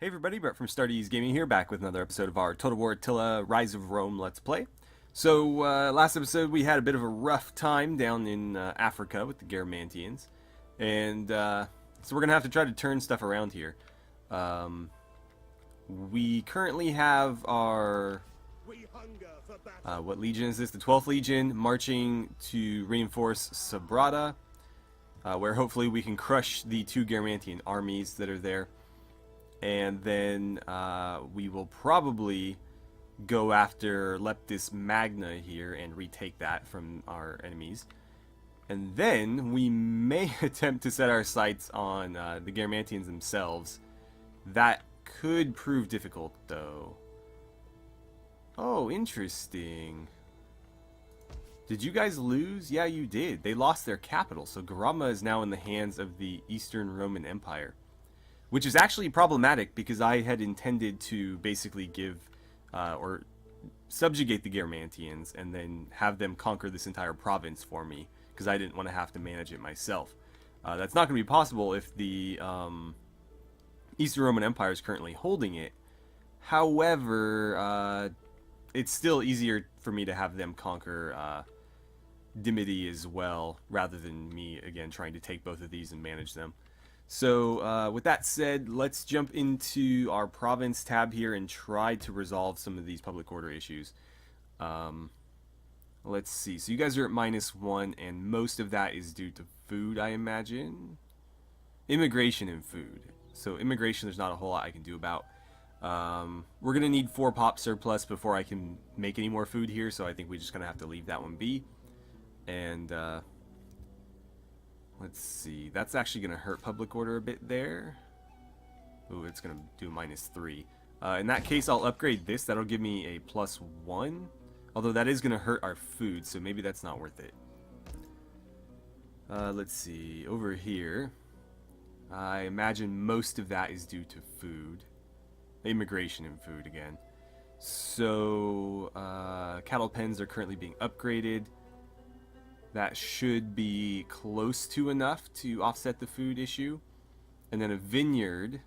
Hey everybody, Brett from AstartesGaming here, back with another episode of our Total War Attila Rise of Rome Let's Play. So, last episode we had a bit of a rough time down in Africa with the Garamantians, and so we're going to have to try to turn stuff around here. We currently have our... what legion is this? The 12th Legion marching to reinforce Sabrata, where hopefully we can crush the two Garamantian armies that are there. And then we will probably go after Leptis Magna here and retake that from our enemies. And then we may attempt to set our sights on the Garamantians themselves. That could prove difficult, though. Oh, interesting. Did you guys lose? Yeah, you did. They lost their capital, so Garama is now in the hands of the Eastern Roman Empire. Which is actually problematic because I had intended to basically give or subjugate the Garamantians and then have them conquer this entire province for me because I didn't want to have to manage it myself. That's not going to be possible if the Eastern Roman Empire is currently holding it. However, it's still easier for me to have them conquer Dimity as well rather than me, again, trying to take both of these and manage them. So, with that said, let's jump into our province tab here and try to resolve some of these public order issues. Let's see. So you guys are at -1, and most of that is due to food, I imagine. Immigration and food. So immigration, there's not a whole lot I can do about. We're going to need 4 pop surplus before I can make any more food here, so I think we're just going to have to leave that one be. And, let's see, that's actually going to hurt public order a bit there. Ooh, it's going to do -3. In that case, I'll upgrade this. That'll give me a +1. Although that is going to hurt our food, so maybe that's not worth it. Let's see, over here, I imagine most of that is due to food. Immigration and food again. So, cattle pens are currently being upgraded. That should be close to enough to offset the food issue. And then a vineyard,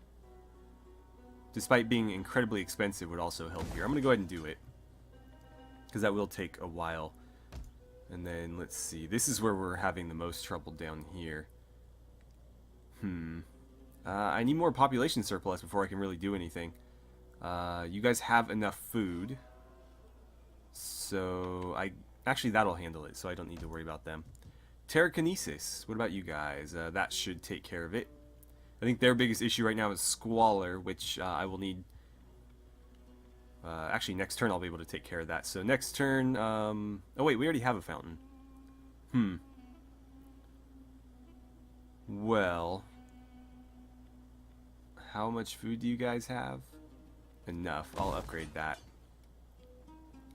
despite being incredibly expensive, would also help here. I'm going to go ahead and do it, because that will take a while. And then, let's see. This is where we're having the most trouble down here. I need more population surplus before I can really do anything. You guys have enough food. So, actually, that'll handle it, so I don't need to worry about them. Terrakinesis, what about you guys? That should take care of it. I think their biggest issue right now is Squalor, which I will need... actually, next turn I'll be able to take care of that. So next turn... oh wait, we already have a fountain. Well... how much food do you guys have? Enough. I'll upgrade that.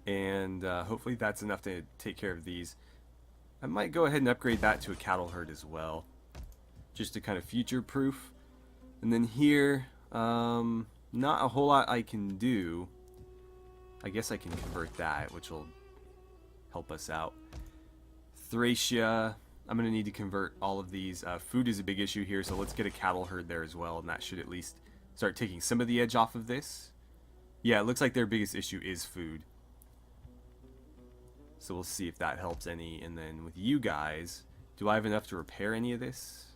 And hopefully that's enough to take care of these. I might go ahead and upgrade that to a cattle herd as well, just to kind of future-proof. And then here, not a whole lot I can do. I guess I can convert that, which will help us out. Thracia, I'm going to need to convert all of these. Food is a big issue here, so let's get a cattle herd there as well, and that should at least start taking some of the edge off of this. Yeah, it looks like their biggest issue is food. So we'll see if that helps any. And then with you guys, do I have enough to repair any of this?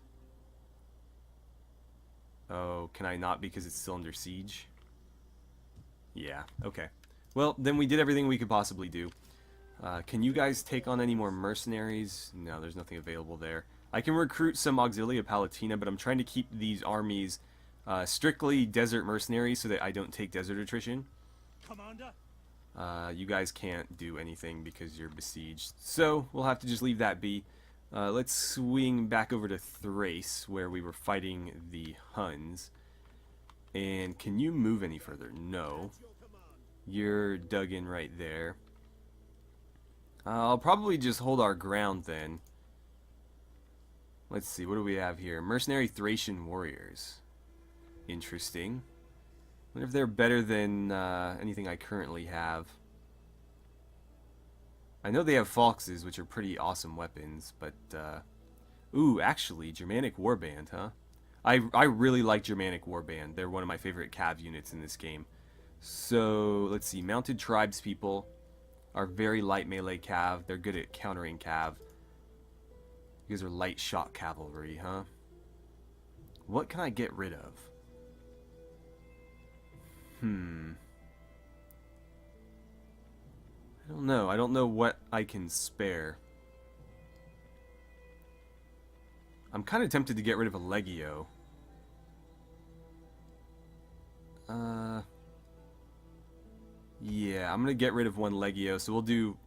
Oh, can I not because it's still under siege? Yeah, okay. Well, then we did everything we could possibly do. Can you guys take on any more mercenaries? No, there's nothing available there. I can recruit some Auxilia Palatina, but I'm trying to keep these armies strictly desert mercenaries so that I don't take desert attrition. Commander? You guys can't do anything because you're besieged. So, we'll have to just leave that be. Let's swing back over to Thrace, where we were fighting the Huns. And can you move any further? No. You're dug in right there. I'll probably just hold our ground then. Let's see, what do we have here? Mercenary Thracian warriors. Interesting. Wonder if they're better than anything I currently have. I know they have Foxes, which are pretty awesome weapons, but... ooh, actually, Germanic Warband, huh? I really like Germanic Warband. They're one of my favorite cav units in this game. So, let's see. Mounted Tribes people are very light melee cav. They're good at countering cav. You guys are light shot cavalry, huh? What can I get rid of? I don't know. I don't know what I can spare. I'm kind of tempted to get rid of a Legio. Yeah, I'm going to get rid of one Legio. So we'll do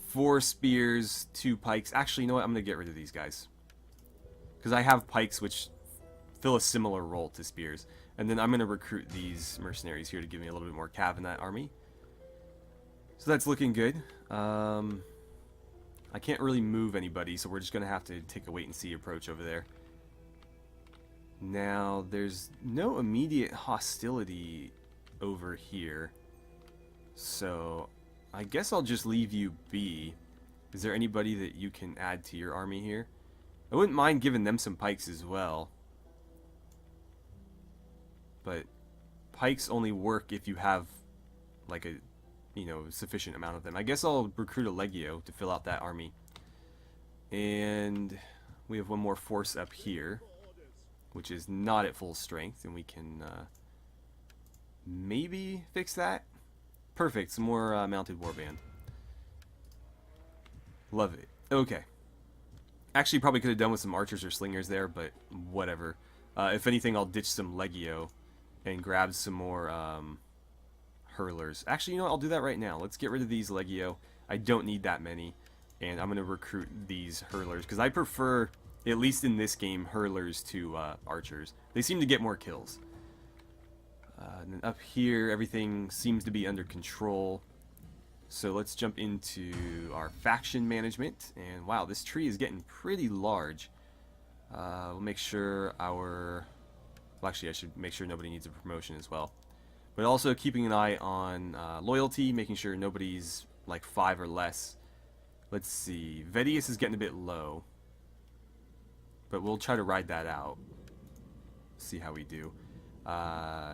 4 spears, 2 pikes. Actually, you know what? I'm going to get rid of these guys. Because I have pikes which fill a similar role to spears. And then I'm going to recruit these mercenaries here to give me a little bit more cav in that army. So that's looking good. I can't really move anybody, so we're just going to have to take a wait-and-see approach over there. Now, there's no immediate hostility over here. So, I guess I'll just leave you be. Is there anybody that you can add to your army here? I wouldn't mind giving them some pikes as well. But pikes only work if you have like a, you know, sufficient amount of them. I guess I'll recruit a Legio to fill out that army. And we have one more force up here, which is not at full strength, and we can maybe fix that. Perfect, some more mounted warband. Love it. Okay. Actually, probably could have done with some archers or slingers there, but whatever. If anything, I'll ditch some Legio and grab some more hurlers. Actually, you know what? I'll do that right now. Let's get rid of these Legio. I don't need that many. And I'm going to recruit these hurlers, because I prefer, at least in this game, hurlers to archers. They seem to get more kills. And then up here, everything seems to be under control. So let's jump into our faction management. And wow, this tree is getting pretty large. We'll make sure our... Well, actually, I should make sure nobody needs a promotion as well. But also keeping an eye on loyalty, making sure nobody's like 5 or less. Let's see. Vedius is getting a bit low. But we'll try to ride that out. See how we do.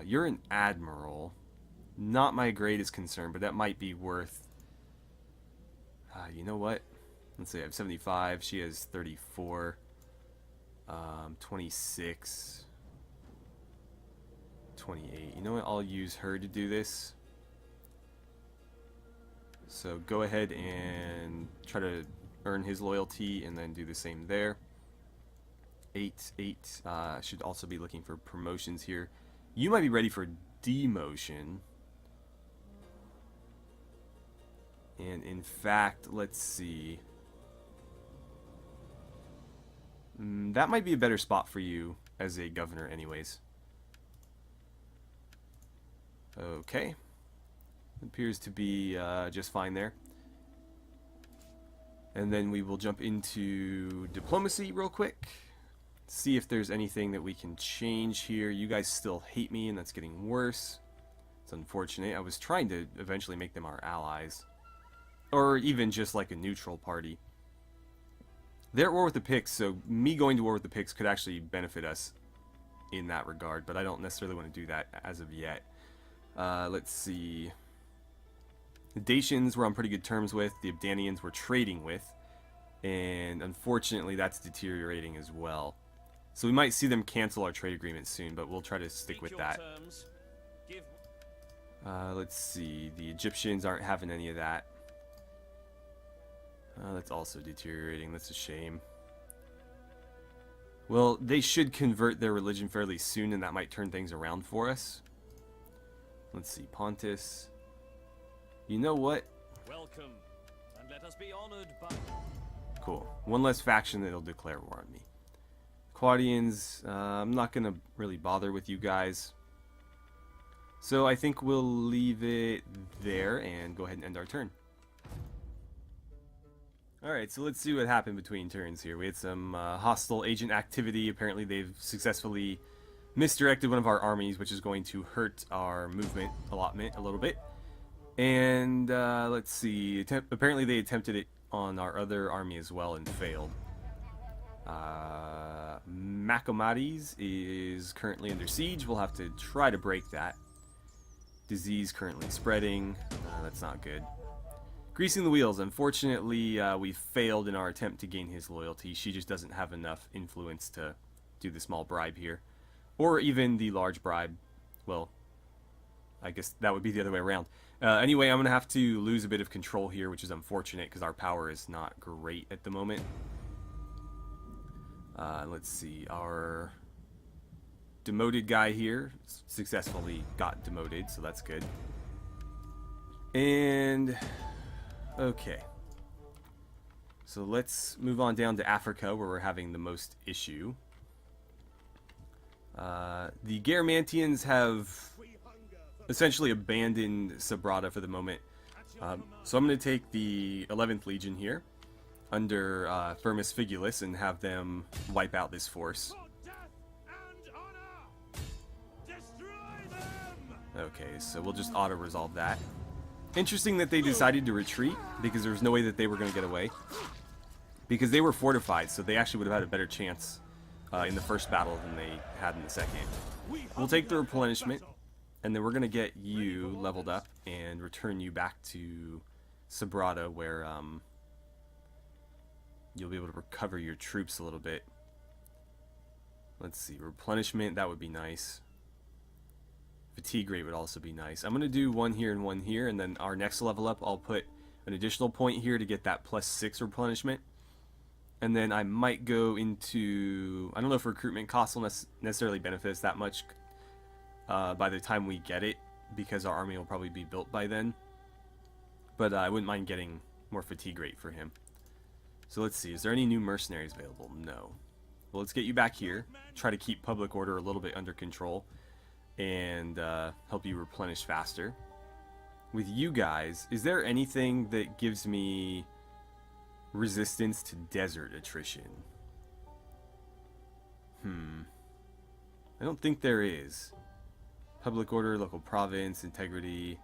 You're an admiral. Not my greatest concern, but that might be worth... you know what? Let's see, I have 75. She has 34. 26. 28. You know what? I'll use her to do this. So go ahead and try to earn his loyalty and then do the same there. 8. Should also be looking for promotions here. You might be ready for demotion. And in fact, let's see. That might be a better spot for you as a governor anyways. Okay. Appears to be just fine there. And then we will jump into diplomacy real quick. See if there's anything that we can change here. You guys still hate me, and that's getting worse. It's unfortunate. I was trying to eventually make them our allies. Or even just like a neutral party. They're at war with the Picts, so me going to war with the Picts could actually benefit us in that regard, but I don't necessarily want to do that as of yet. Let's see. The Dacians we're on pretty good terms with. The Abdanians we're trading with. And unfortunately that's deteriorating as well. So we might see them cancel our trade agreement soon, but we'll try to stick with that. Let's see. The Egyptians aren't having any of that. That's also deteriorating. That's a shame. Well, they should convert their religion fairly soon, and that might turn things around for us. Let's see. Pontus. You know what? Welcome, and let us be honored by... Cool. One less faction that'll declare war on me. Quadians, I'm not going to really bother with you guys. So I think we'll leave it there and go ahead and end our turn. Alright, so let's see what happened between turns here. We had some hostile agent activity. Apparently they've successfully misdirected one of our armies, which is going to hurt our movement allotment a little bit. And let's see. Apparently they attempted it on our other army as well and failed. MacLeod is currently under siege. We'll have to try to break that. Disease currently spreading. That's not good. Greasing the wheels. Unfortunately, we failed in our attempt to gain his loyalty. She just doesn't have enough influence to do the small bribe here. Or even the large bribe. Well, I guess that would be the other way around. Anyway, I'm going to have to lose a bit of control here, which is unfortunate because our power is not great at the moment. Let's see. Our demoted guy here successfully got demoted, so that's good. And okay, so let's move on down to Africa, where we're having the most issue. The Garamantians have essentially abandoned Sabratha for the moment, so I'm going to take the 11th Legion here under Firmus Figulus and have them wipe out this force. Okay, so we'll just auto-resolve that. Interesting that they decided to retreat, because there was no way that they were going to get away. Because they were fortified, so they actually would have had a better chance in the first battle than they had in the second. We'll take the replenishment, and then we're going to get you leveled up and return you back to Sabratha, where you'll be able to recover your troops a little bit. Let's see, replenishment, that would be nice. Fatigue rate would also be nice. I'm going to do one here, and then our next level up, I'll put an additional point here to get that +6 replenishment. And then I might go into... I don't know if recruitment costs will necessarily benefit us that much by the time we get it, because our army will probably be built by then. But I wouldn't mind getting more fatigue rate for him. So let's see, is there any new mercenaries available? No. Well, let's get you back here, try to keep public order a little bit under control, and help you replenish faster. With you guys, is there anything that gives me resistance to desert attrition? I don't think there is. Public order, local province, integrity,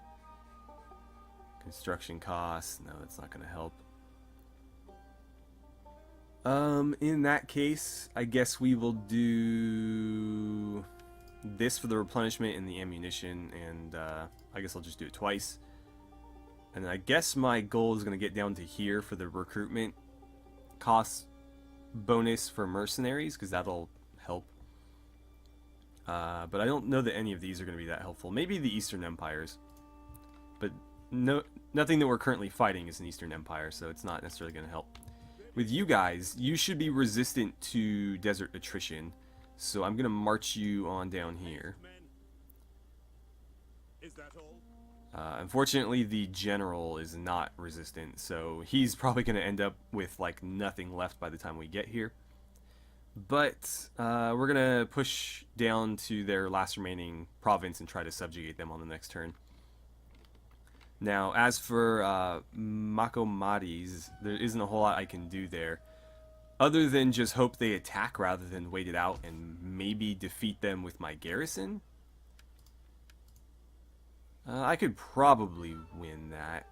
construction costs. No, that's not going to help. In that case, I guess we will do this for the replenishment and the ammunition, and I guess I'll just do it twice. And I guess my goal is going to get down to here for the recruitment cost bonus for mercenaries, because that'll help. But I don't know that any of these are going to be that helpful. Maybe the Eastern Empires, but nothing that we're currently fighting is an Eastern Empire, so it's not necessarily going to help. With you guys, you should be resistant to desert attrition, so I'm going to march you on down here. Unfortunately, the general is not resistant, so he's probably going to end up with like nothing left by the time we get here. But we're going to push down to their last remaining province and try to subjugate them on the next turn. Now, as for MacLeod, there isn't a whole lot I can do there, other than just hope they attack rather than wait it out and maybe defeat them with my garrison. I could probably win that.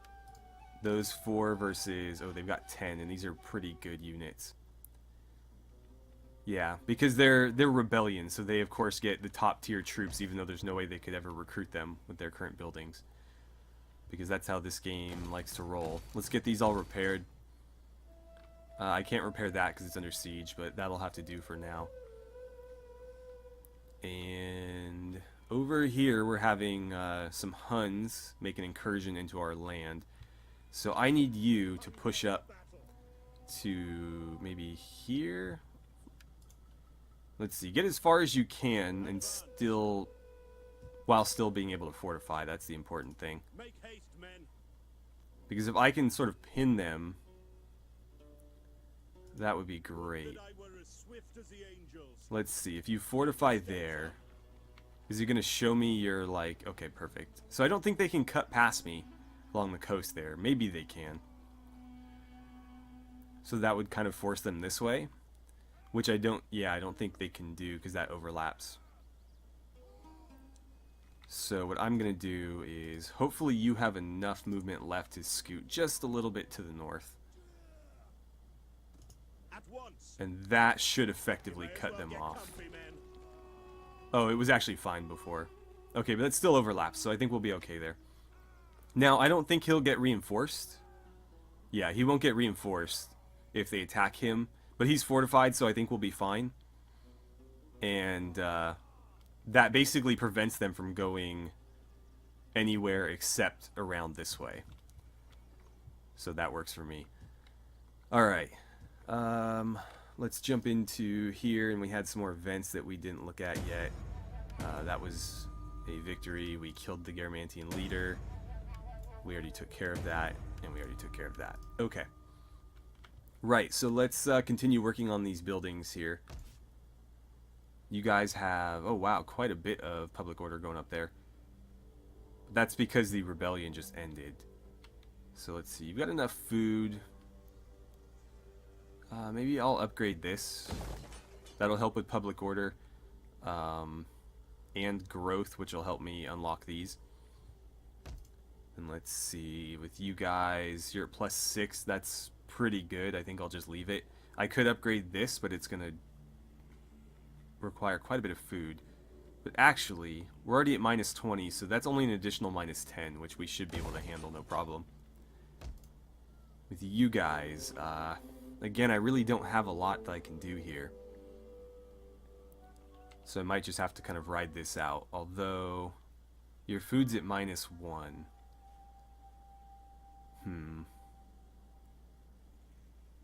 Those 4 versus... oh, they've got 10, and these are pretty good units. Yeah, because they're rebellion, so they of course get the top tier troops, even though there's no way they could ever recruit them with their current buildings. Because that's how this game likes to roll. Let's get these all repaired. I can't repair that because it's under siege, but that'll have to do for now. And over here we're having some Huns make an incursion into our land. So I need you to push up to maybe here. Let's see, get as far as you can and still... while still being able to fortify. That's the important thing. Make haste, men. Because if I can sort of pin them, that would be great. That I were as swift as the angels. Let's see, if you fortify there, is it going to show me your, like... okay, perfect. So I don't think they can cut past me along the coast there. Maybe they can. So that would kind of force them this way. Which I don't... yeah, I don't think they can do because that overlaps. So what I'm going to do is, hopefully you have enough movement left to scoot just a little bit to the north. At once. And that should effectively cut them off. Oh, it was actually fine before. Okay, but that still overlaps, so I think we'll be okay there. Now, I don't think he'll get reinforced. Yeah, he won't get reinforced if they attack him. But he's fortified, so I think we'll be fine. And that basically prevents them from going anywhere except around this way. So that works for me. Alright. Let's jump into here, and we had some more events that we didn't look at yet. That was a victory. We killed the Garamantian leader. We already took care of that, and we already took care of that. Okay. Right, so let's continue working on these buildings here. You guys have, oh wow, quite a bit of public order going up there. That's because the rebellion just ended. So let's see, you've got enough food. Maybe I'll upgrade this. That'll help with public order. And growth, which will help me unlock these. And let's see, with you guys, you're at +6, that's pretty good. I think I'll just leave it. I could upgrade this, but it's going to require quite a bit of food. But actually, we're already at -20, so that's only an additional -10, which we should be able to handle no problem. With you guys, again, I really don't have a lot that I can do here. So I might just have to kind of ride this out. Although, your food's at -1.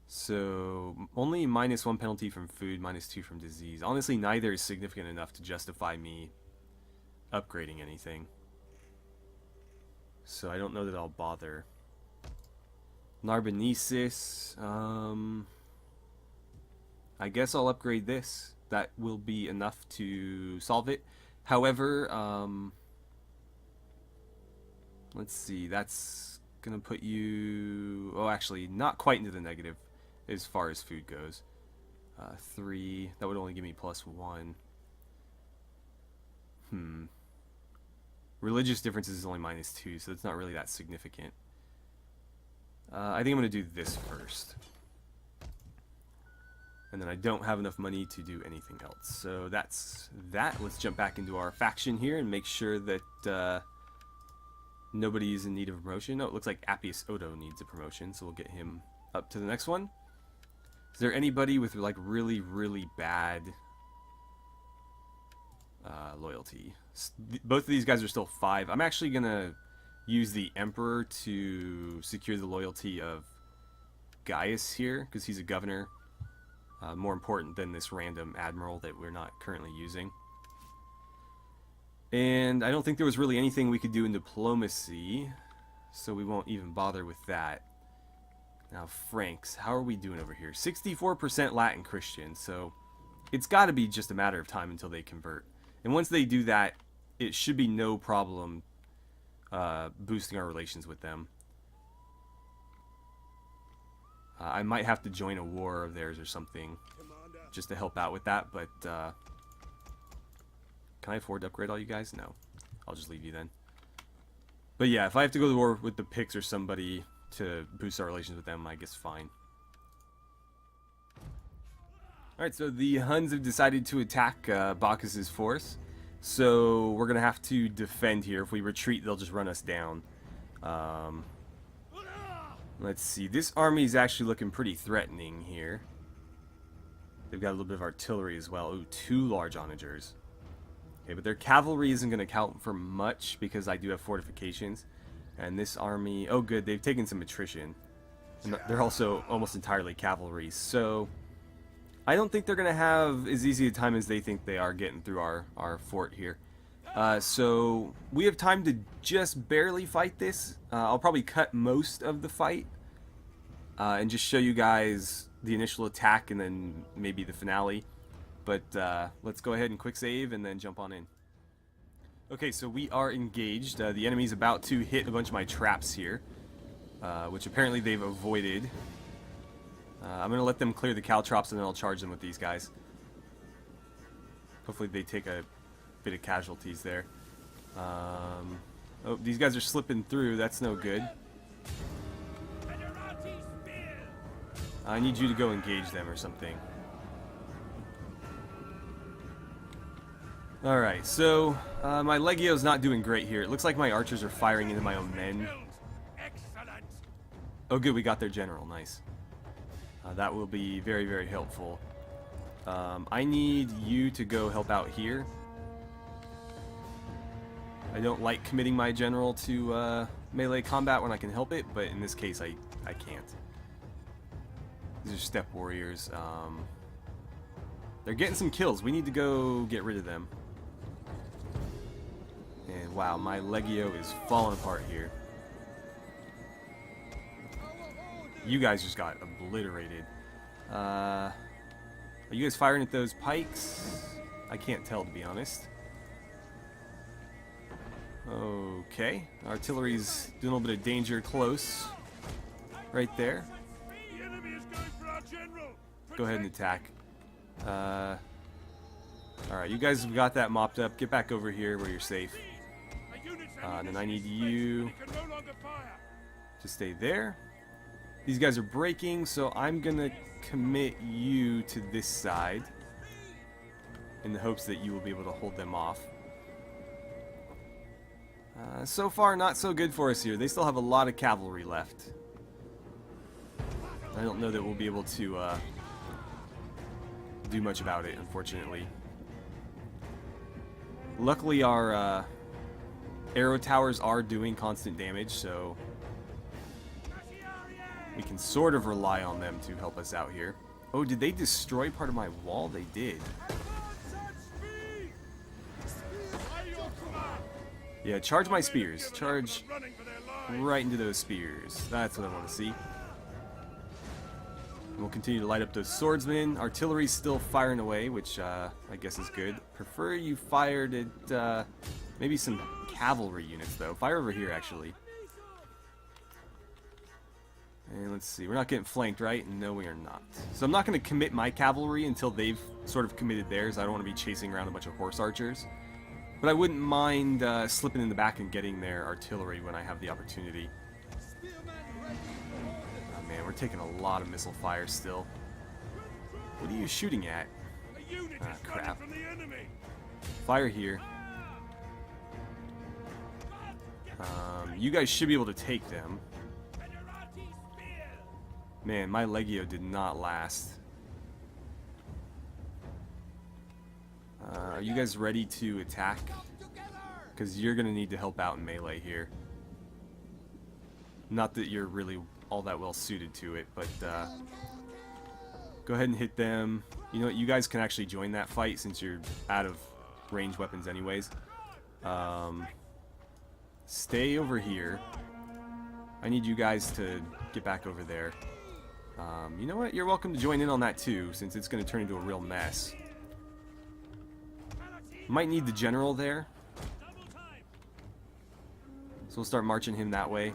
So, only -1 penalty from food, -2 from disease. Honestly, neither is significant enough to justify me upgrading anything. So I don't know that I'll bother. Narbonensis, I guess I'll upgrade this. That will be enough to solve it. However, let's see, that's gonna put you, oh actually, not quite into the negative as far as food goes. 3, that would only give me +1. Religious differences is only -2, so it's not really that significant. I think I'm going to do this first. And then I don't have enough money to do anything else. So that's that. Let's jump back into our faction here and make sure that nobody is in need of a promotion. Oh, it looks like Appius Odo needs a promotion, so we'll get him up to the next one. Is there anybody with like really, really bad loyalty? Both of these guys are still 5. I'm actually going to use the Emperor to secure the loyalty of Gaius here, because he's a governor. More important than this random admiral that we're not currently using. And I don't think there was really anything we could do in diplomacy, so we won't even bother with that. Now, Franks, how are we doing over here? 64% Latin Christian, so it's got to be just a matter of time until they convert. And once they do that, it should be no problem boosting our relations with them. I might have to join a war of theirs or something just to help out with that, but can I afford to upgrade all you guys? No. I'll just leave you then. But yeah, if I have to go to war with the Picts or somebody to boost our relations with them, I guess fine. Alright, so the Huns have decided to attack Bacchus' force. So we're going to have to defend here. If we retreat, they'll just run us down. Let's see. This army is actually looking pretty threatening here. They've got a little bit of artillery as well. Ooh, 2 large onagers. Okay, but their cavalry isn't going to count for much because I do have fortifications. And this army... Oh, good. They've taken some attrition. And they're also almost entirely cavalry. So I don't think they're going to have as easy a time as they think they are getting through our fort here. So we have time to just barely fight this. I'll probably cut most of the fight and just show you guys the initial attack and then maybe the finale. But let's go ahead and quick save and then jump on in. Okay, so we are engaged. The enemy's about to hit a bunch of my traps here, which apparently they've avoided. I'm going to let them clear the caltrops and then I'll charge them with these guys. Hopefully they take a bit of casualties there. Oh, these guys are slipping through. That's no good. I need you to go engage them or something. Alright, so my Legio's not doing great here. It looks like my archers are firing into my own men. Excellent. Oh good, we got their general. Nice. That will be very, very helpful. I need you to go help out here. I don't like committing my general to melee combat when I can help it, but in this case I can't. These are steppe warriors. They're getting some kills. We need to go get rid of them. And wow, my Legio is falling apart here. You guys just got obliterated. Are you guys firing at those pikes? I can't tell, to be honest. Okay, artillery's doing a little bit of danger close. Right there. The enemy is going for our general. Go ahead and attack. Alright, you guys have got that mopped up. Get back over here where you're safe. Then I need you to stay there. These guys are breaking, so I'm gonna commit you to this side in the hopes that you will be able to hold them off. So far, not so good for us here. They still have a lot of cavalry left. I don't know that we'll be able to do much about it, unfortunately. Luckily, our arrow towers are doing constant damage, so we can sort of rely on them to help us out here. Oh, did they destroy part of my wall? They did. Yeah, charge my spears. Charge right into those spears. That's what I want to see. And we'll continue to light up those swordsmen. Artillery's still firing away, which I guess is good. Prefer you fired at maybe some cavalry units, though. Fire over here, actually. And let's see. We're not getting flanked, right? No, we are not. So I'm not going to commit my cavalry until they've sort of committed theirs. I don't want to be chasing around a bunch of horse archers. But I wouldn't mind slipping in the back and getting their artillery when I have the opportunity. Oh man, we're taking a lot of missile fire still. What are you shooting at? Ah, crap. Fire here. You guys should be able to take them. Man, my Legio did not last. Are you guys ready to attack? Because you're going to need to help out in melee here. Not that you're really all that well suited to it, but go ahead and hit them. You know what, you guys can actually join that fight since you're out of range weapons anyways. Stay over here. I need you guys to get back over there. You know what, you're welcome to join in on that too, since it's going to turn into a real mess. Might need the general there. So we'll start marching him that way.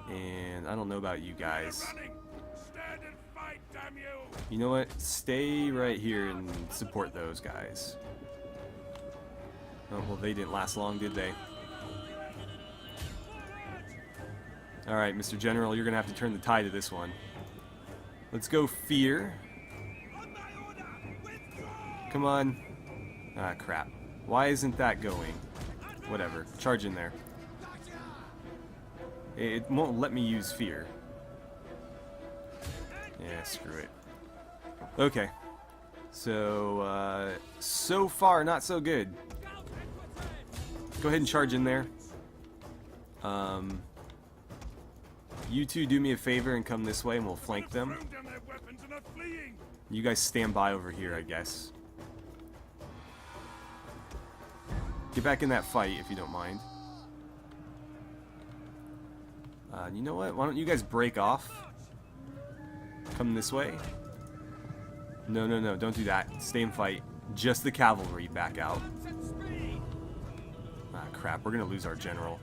And I don't know about you guys. You know what? Stay right here and support those guys. Oh, well, they didn't last long, did they? Alright, Mr. General, you're going to have to turn the tide of this one. Let's go fear. Come on. Ah, crap. Why isn't that going? Whatever. Charge in there. It won't let me use fear. Yeah, screw it. Okay. So, so far, not so good. Go ahead and charge in there. You two do me a favor and come this way and we'll flank them. You guys stand by over here, I guess. Get back in that fight if you don't mind. You know what? Why don't you guys break off? Come this way. No, no, no. Don't do that. Stay and fight. Just the cavalry back out. Ah, crap. We're going to lose our general.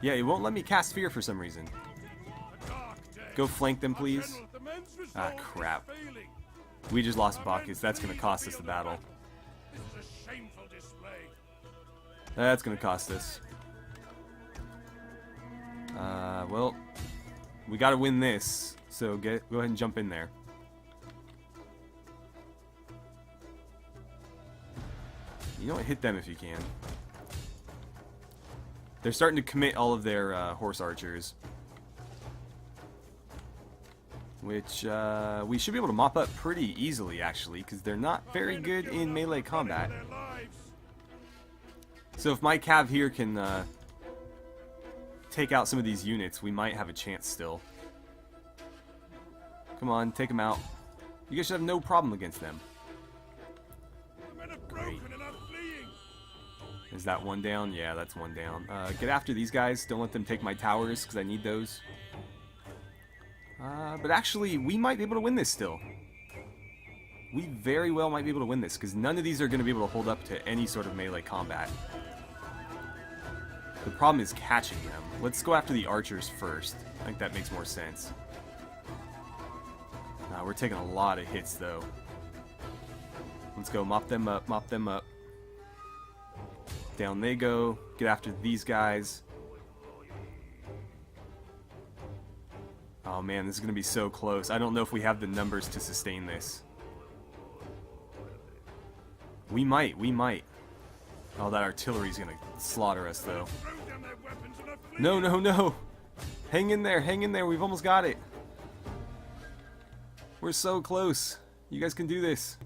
Yeah, it won't let me cast fear for some reason. Go flank them, please. Ah, crap. We just lost Bacchus. That's going to cost us the battle. That's going to cost us. Well, we gotta win this, so go ahead and jump in there. You know what? Hit them if you can. They're starting to commit all of their horse archers. Which we should be able to mop up pretty easily, actually, because they're not very good in melee combat. So if my cav here can take out some of these units, we might have a chance still. Come on, take them out. You guys should have no problem against them. Great. Is that one down? Yeah, that's one down. Get after these guys. Don't let them take my towers, because I need those. But actually, we might be able to win this still. We very well might be able to win this, because none of these are going to be able to hold up to any sort of melee combat. The problem is catching them. Let's go after the archers first. I think that makes more sense. We're taking a lot of hits, though. Let's go mop them up, mop them up. Down they go. Get after these guys. Oh man, this is going to be so close. I don't know if we have the numbers to sustain this. We might, we might. Oh, that artillery's going to slaughter us, though. No, no, no! Hang in there, we've almost got it. We're so close. You guys can do this.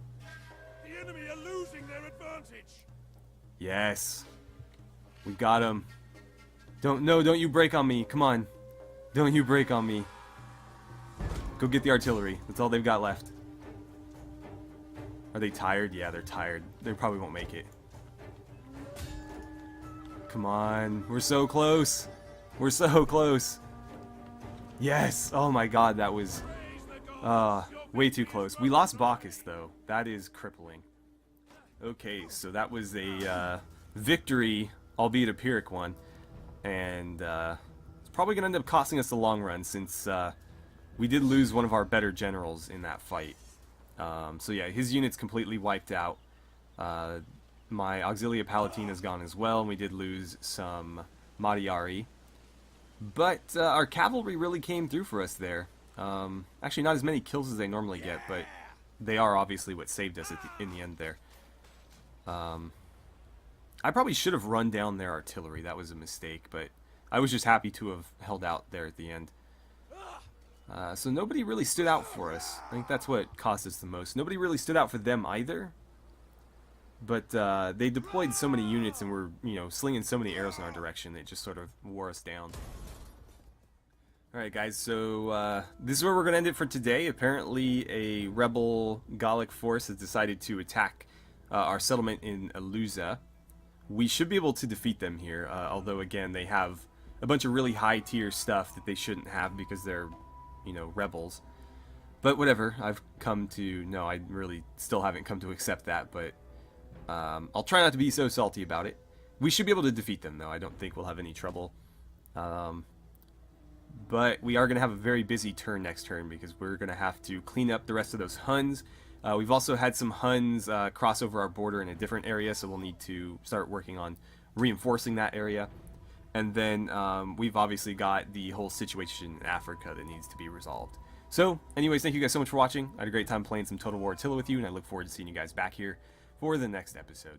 The enemy are losing their advantage. Yes. We got him. Don't you break on me. Come on. Don't you break on me. Go get the artillery. That's all they've got left. Are they tired? Yeah, they're tired. They probably won't make it. Come on. We're so close. We're so close. Yes. Oh my god, that was way too close. We lost Bacchus, though. That is crippling. Okay, so that was a victory, albeit a Pyrrhic one. And it's probably going to end up costing us the long run, since we did lose one of our better generals in that fight. So yeah, his unit's completely wiped out. My Auxilia Palatina is gone as well, and we did lose some Madiari. But our cavalry really came through for us there. Actually, not as many kills as they normally get, but they are obviously what saved us in the end there. I probably should have run down their artillery. That was a mistake, but I was just happy to have held out there at the end. So nobody really stood out for us. I think that's what cost us the most. Nobody really stood out for them either. But they deployed so many units and were, slinging so many arrows in our direction that it just sort of wore us down. Alright guys, so this is where we're going to end it for today. Apparently a rebel Gallic force has decided to attack our settlement in Aluza. We should be able to defeat them here, although again they have a bunch of really high tier stuff that they shouldn't have because they're, rebels. But whatever, I've come to, no, I really still haven't come to accept that, but I'll try not to be so salty about it. We should be able to defeat them though, I don't think we'll have any trouble. But we are going to have a very busy turn next turn because we're going to have to clean up the rest of those Huns. We've also had some Huns cross over our border in a different area, so we'll need to start working on reinforcing that area. And then we've obviously got the whole situation in Africa that needs to be resolved. So, anyways, thank you guys so much for watching. I had a great time playing some Total War Attila with you, and I look forward to seeing you guys back here for the next episode.